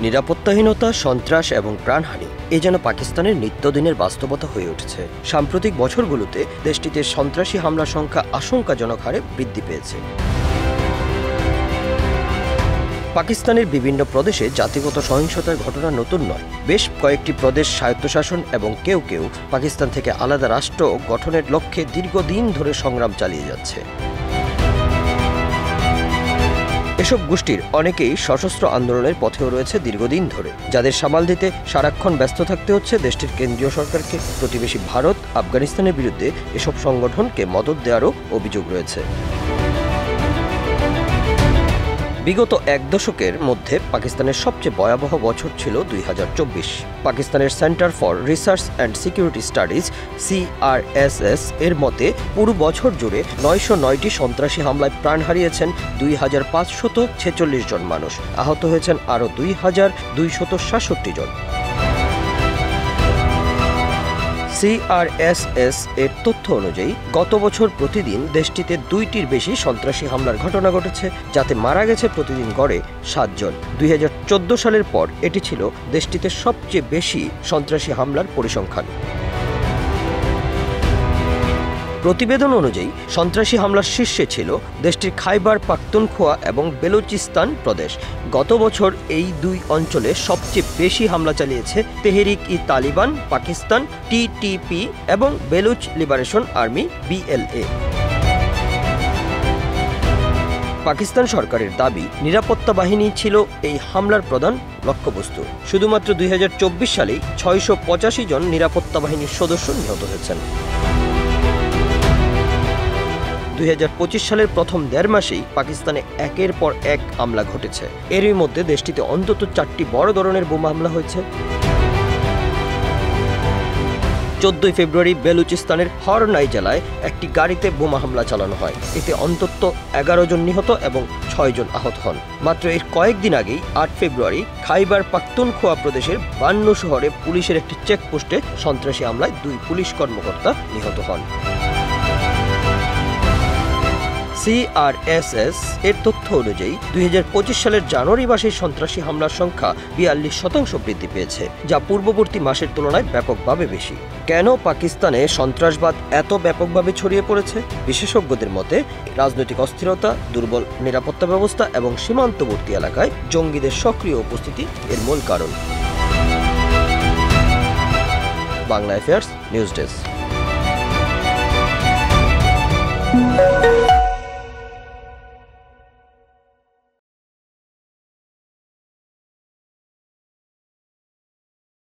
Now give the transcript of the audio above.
নিরাপত্তাহীনতা, সন্ত্রাস এবং প্রাণহানি এ যেন পাকিস্তানের নিত্যদিনের বাস্তবতা হয়ে উঠেছে। সাম্প্রতিক বছরগুলোতে দেশটিতে সন্ত্রাসী হামলার সংখ্যা আশঙ্কাজনক হারে বৃদ্ধি পেয়েছে। পাকিস্তানের বিভিন্ন প্রদেশে জাতিগত সহিংসতার ঘটনা নতুন নয়। বেশ কয়েকটি প্রদেশ স্বায়ত্তশাসন এবং কেউ কেউ পাকিস্তান থেকে আলাদা রাষ্ট্র গঠনের লক্ষ্যে দীর্ঘদিন ধরে সংগ্রাম চালিয়ে যাচ্ছে। এসব গোষ্ঠীর অনেকেই সশস্ত্র আন্দোলনের পথেও রয়েছে দীর্ঘদিন ধরে, যাদের সামাল দিতে সারাক্ষণ ব্যস্ত থাকতে হচ্ছে দেশটির কেন্দ্রীয় সরকারকে। প্রতিবেশী ভারত, আফগানিস্তানের বিরুদ্ধে এসব সংগঠনকে মদদ দেওয়ারও অভিযোগ রয়েছে। বিগত এক দশকের মধ্যে পাকিস্তানের সবচেয়ে ভয়াবহ বছর ছিল 2024। পাকিস্তানের centre for research and security studies CRSS এর মতে পুরো বছর জুড়ে 909টি সন্ত্রাসী হামলায় প্রাণ হারিয়েছেন 2546 জন মানুষ, আহত হয়েছেন আরও 2267 জন। CRSS এর তথ্য অনুযায়ী গত বছর প্রতিদিন দেশটিতে 2টির বেশি সন্ত্রাসী হামলার ঘটনা ঘটেছে, যাতে মারা গেছে প্রতিদিন গড়ে 7 জন। 2014 সালের পর এটি ছিল দেশটিতে সবচেয়ে বেশি সন্ত্রাসী হামলার পরিসংখ্যান। প্রতিবেদন অনুযায়ী সন্ত্রাসী হামলার শীর্ষে ছিল দেশটির খাইবার পাখতুনখোয়া এবং বেলুচিস্তান প্রদেশ। গত বছর এই দুই অঞ্চলে সবচেয়ে বেশি হামলা চালিয়েছে তেহরিক-ই-তালিবান পাকিস্তান TTP এবং Baloch liberation army BLA। Pakistan সরকারের দাবি, নিরাপত্তা বাহিনী ছিল এই হামলার প্রধান লক্ষ্যবস্তু। শুধুমাত্র 2024 সালেই 685 জন নিরাপত্তা বাহিনীর সদস্য নিহত হয়েছেন। 2025 সালের প্রথম 1.5 মাসেই পাকিস্তানে একের পর এক হামলা ঘটেছে। এরই মধ্যে দেশটিতে অন্তত 4টি বড় ধরনের বোমা হামলা হয়েছে। 14 ফেব্রুয়ারি বেলুচিস্তানের হরনাই জেলায় একটি গাড়িতে বোমা হামলা চালানো হয়। এতে অন্তত 11 জন নিহত এবং 6 জন আহত হন। মাত্র এর কয়েকদিন আগেই 8 ফেব্রুয়ারি খাইবার পাখতুনখোয়া প্রদেশের বান্নু শহরে পুলিশের একটি চেকপোস্টে সন্ত্রাসী হামলায় 2 পুলিশ কর্মকর্তা নিহত হন। CRSS এর তথ্য অনুযায়ী 2025 সালের জানুয়ারি মাসে সন্ত্রাসী হামলার সংখ্যা 42% বৃদ্ধি পেয়েছে, যা পূর্ববর্তী মাসের তুলনায় ব্যাপকভাবে বেশি। কেন পাকিস্তানে সন্ত্রাসবাদ এত ব্যাপকভাবে ছড়িয়ে পড়েছে? বিশেষজ্ঞদের মতে রাজনৈতিক অস্থিরতা, দুর্বল নিরাপত্তা ব্যবস্থা এবং সীমান্তবর্তী এলাকায় জঙ্গিদের সক্রিয় উপস্থিতি এর মূল কারণ। Bangla affairs news desk.